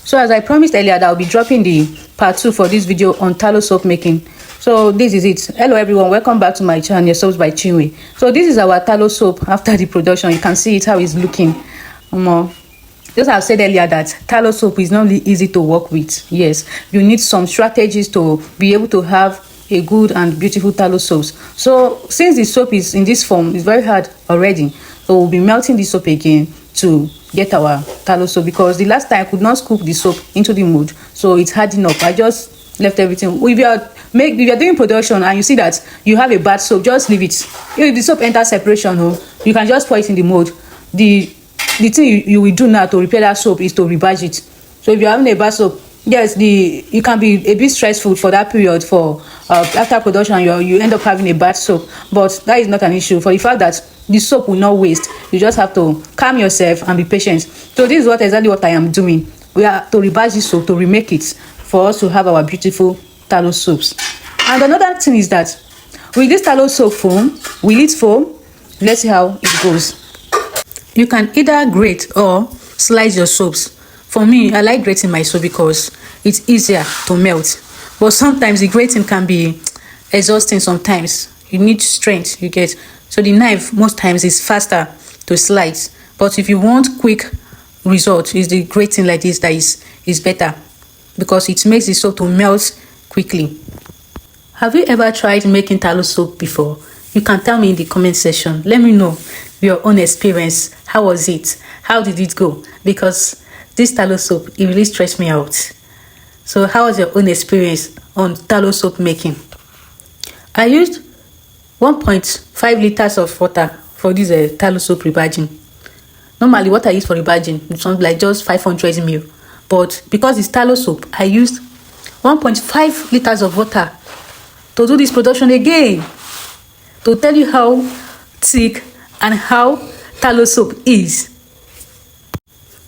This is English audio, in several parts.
So as I promised earlier that I'll be dropping the part 2 for this video on tallow soap making. So this is it. Hello everyone, welcome back to my channel, Soaps by Chinwe. So this is our tallow soap after the production. You can see it how it's looking. Just as I said earlier that tallow soap is not really easy to work with. Yes, you need some strategies to be able to have a good and beautiful tallow soaps. So since the soap is in this form, it's very hard already. So we'll be melting the soap again to get our tallow soap, because the last time I could not scoop the soap into the mold, so it's hard enough. I just left everything. If you are doing production and you see that you have a bad soap, just leave it. If the soap enters separation, you can just pour it in the mold. The thing you will do now to repair that soap is to rebadge it. So if you're having a bad soap, yes, it can be a bit stressful for that period. For after production, you end up having a bad soap, but that is not an issue. For the fact that the soap will not waste, you just have to calm yourself and be patient. So this is exactly what I am doing. We are to rebadge this soap, to remake it, for us to have our beautiful tallow soaps. And another thing is that with this tallow soap foam, will it foam? Let's see how it goes. You can either grate or slice your soaps. For me, I like grating my soap because it's easier to melt. But sometimes the grating can be exhausting sometimes. You need strength, you get. So the knife most times is faster to slice. But if you want quick result, is the grating like this that is better, because it makes the soap to melt quickly. Have you ever tried making tallow soap before? You can tell me in the comment section. Let me know your own experience. How was it? How did it go? Because this tallow soap, it really stressed me out. So how was your own experience on tallow soap making? I used 1.5 liters of water for this tallow soap rebadging. Normally what I use for rebadging is something like just 500 ml. But because it's tallow soap, I used 1.5 liters of water to do this production again, to tell you how thick and how tallow soap is.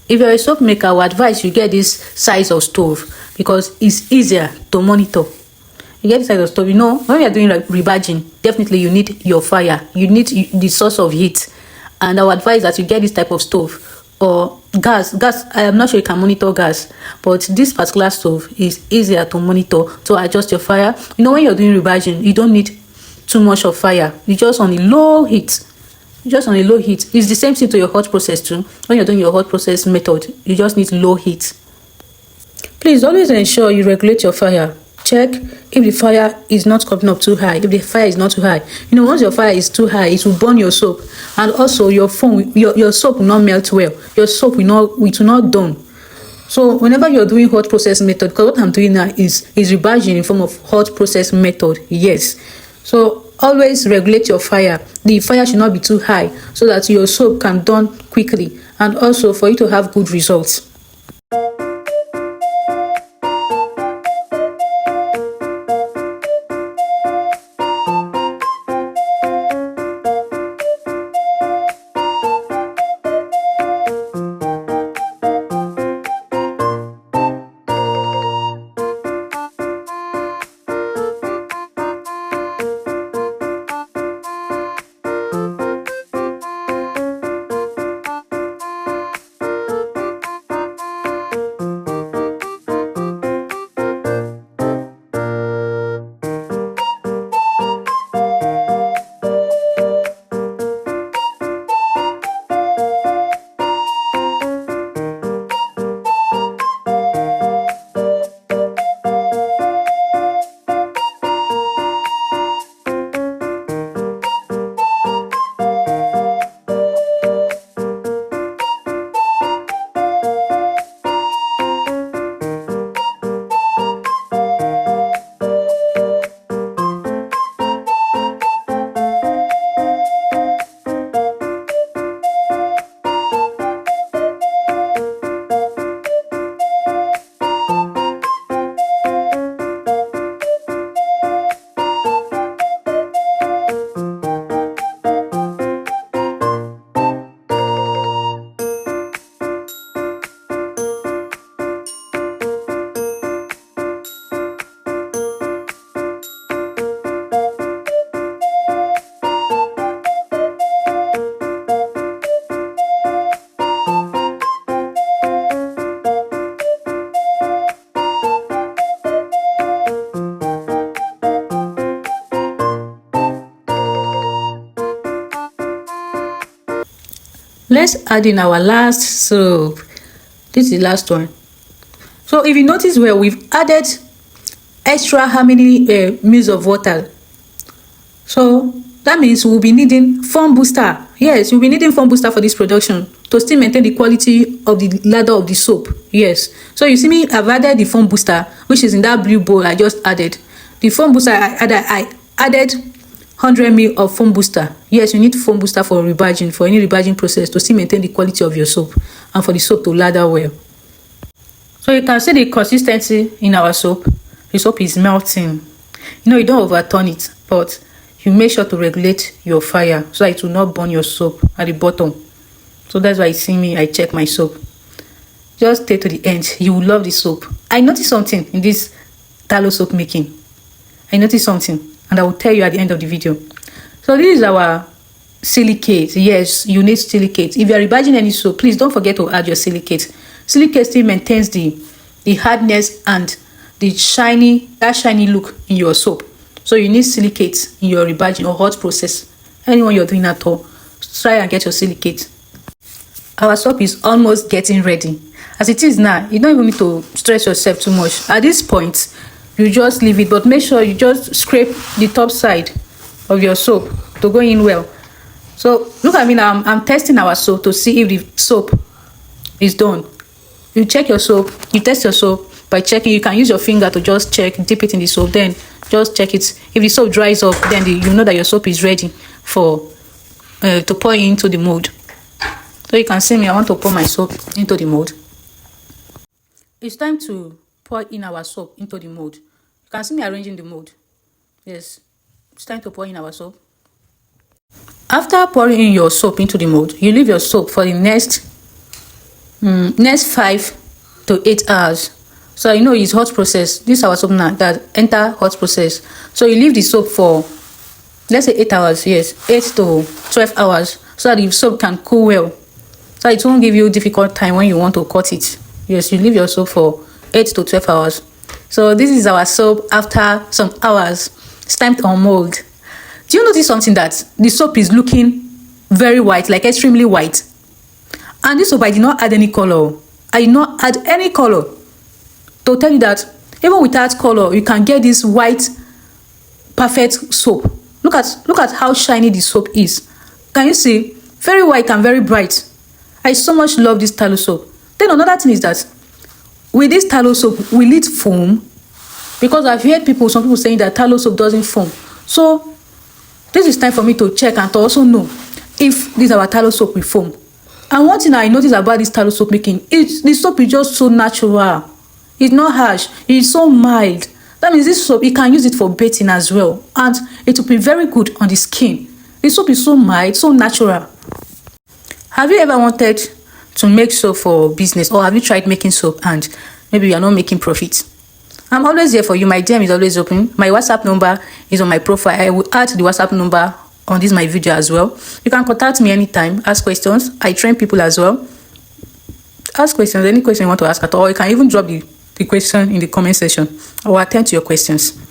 If you're a soap maker, I would advise you get this size of stove, because it's easier to monitor. You get this size of stove. When you're doing rebadging, definitely you need your fire. You need the source of heat. And I would advise that you get this type of stove or gas. I am not sure you can monitor gas, but this particular stove is easier to monitor, to adjust your fire. When you're doing rebadging, you don't need too much of fire. You just on a low heat. It's the same thing to your hot process too. When you're doing your hot process method, you just need low heat. Please always ensure you regulate your fire. Check if the fire is not coming up too high. If the fire is not too high, once your fire is too high, it will burn your soap, and also your foam, your soap will not melt well. Your soap will not done. So whenever you're doing hot process method, because what I'm doing now is rebadging in form of hot process method. Yes. So always regulate your fire. The fire should not be too high, so that your soap can done quickly, and also for you to have good results. let's add in our last soap. This is the last one. So if you notice, well, we've added extra how many mils of water. So that means we'll be needing foam booster. Yes, we'll be needing foam booster for this production to still maintain the quality of the lather of the soap. Yes. So you see me, I've added the foam booster, which is in that blue bowl I just added. The foam booster, I added 100 ml of foam booster. Yes, you need foam booster for rebadging, for any rebadging process, to still maintain the quality of your soap and for the soap to lather well. So you can see the consistency in our soap. The soap is melting. You know, you don't overturn it, but you make sure to regulate your fire so that it will not burn your soap at the bottom. So that's why you see me, I check my soap. Just stay to the end. You will love the soap. I noticed something in this tallow soap making. I noticed something, and I will tell you at the end of the video. So this is our silicate. Yes, you need silicate. If you are rebadging any soap, please don't forget to add your silicate. Silicate still maintains the hardness and the shiny look in your soap. So you need silicate in your rebadging or hot process. Anyone you're doing at all, try and get your silicate. Our soap is almost getting ready. As it is now, you don't even need to stress yourself too much. At this point, you just leave it, but make sure you just scrape the top side of your soap to go in well. So look at me now, I'm testing our soap to see if the soap is done. You check your soap, you test your soap by checking. You can use your finger to just check, dip it in the soap, then just check it. If the soap dries up, then you know that your soap is ready for to pour into the mold. So you can see me, I want to pour my soap into the mold. It's time to pour in our soap into the mold. You can see me arranging the mold. Yes, it's time to pour in our soap. After pouring in your soap into the mold, you leave your soap for the next 5 to 8 hours. So you know it's hot process. This is our soap now that enter hot process. So you leave the soap for, let's say 8 hours. Yes, 8 to 12 hours, so that the soap can cool well. So it won't give you difficult time when you want to cut it. Yes, you leave your soap for 8 to 12 hours. So this is our soap after some hours. It's time to unmold. Do you notice something, that the soap is looking very white, like extremely white? And this soap, I did not add any color. I did not add any color. To tell you that even without color, you can get this white, perfect soap. Look at how shiny the soap is. Can you see? Very white and very bright. I so much love this tallow soap. Then another thing is that with this tallow soap, will it foam? Because I've heard some people saying that tallow soap doesn't foam. So this is time for me to check and to also know if this our tallow soap will foam. And one thing I noticed about this tallow soap making is the soap is just so natural. It's not harsh. It's so mild. That means this soap, you can use it for bathing as well, and it will be very good on the skin. The soap is so mild, so natural. Have you ever wanted to make soap for business, or have you tried making soap and maybe you are not making profit? I'm always here for you. My DM is always open. My WhatsApp number is on my profile. I will add the WhatsApp number on this my video as well. You can contact me anytime, ask questions. I train people as well. Ask questions, any question you want to ask at all. You can even drop the question in the comment section. I will attend to your questions.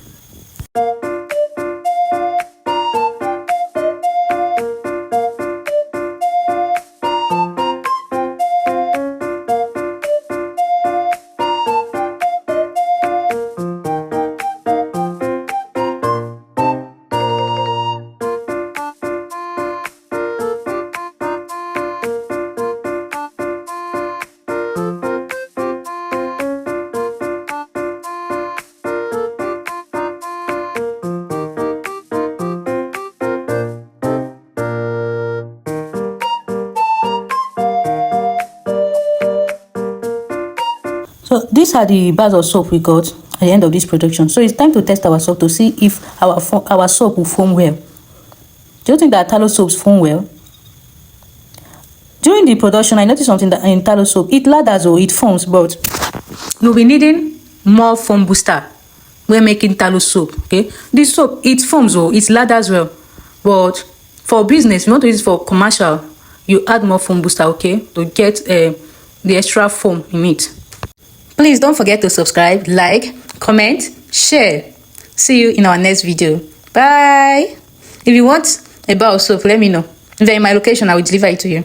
So these are the bars of soap we got at the end of this production. So it's time to test our soap to see if our soap will foam well. Do you think that tallow soaps foam well? During the production, I noticed something that in tallow soap, it lathers or it foams, but we'll be needing more foam booster when making tallow soap. Okay, this soap, it foams or it lathers well, but for business, you want to use it for commercial, you add more foam booster, okay, to get the extra foam in it. Please don't forget to subscribe, like, comment, share. See you in our next video. Bye. If you want a bar of soap, let me know. If you're in my location, I will deliver it to you.